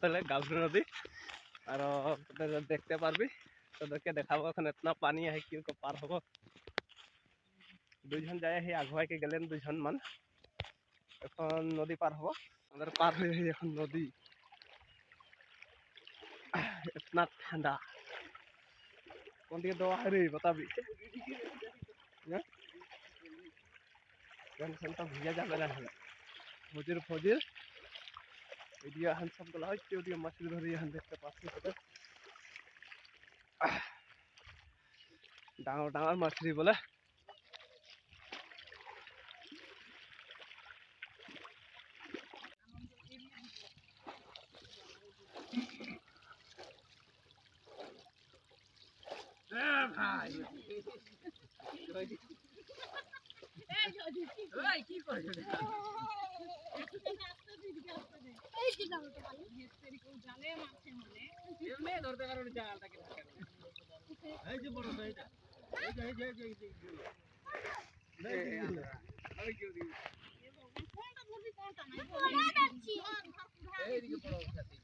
তাহলে গাভরু নদী আর তোদের দেখতে পারবি, তোদেরকে দেখাবো এখন এতনা পানি আছে কিরকম পার হবো। দুইজন যায় সেই আগুয়াইকে গেলেন দুইজন মান, এখন নদী পার হবো। আমাদের পার হয়ে এখন নদী, इतना ठंडा कौन दिए दवा है रे बता भी टेंशन तो भैया जा मेरा है फौजिर फौजिर एरिया हम सब गला है ओदिया मछली धरी हम देखते पाछे पता डांगर डांगर मछली बोले ভাই ওই কি করছ এই কি জানো তো ভাই হেতেরি কোন জালে মাছে মনে এমনি ধরতে পারো জালটাকে এই যে বড় সাইজটা এই যে আমি কি দিই কোনটা ধরবি কোনটা নাই বলে যাচ্ছি এই দিকে বড় সাথে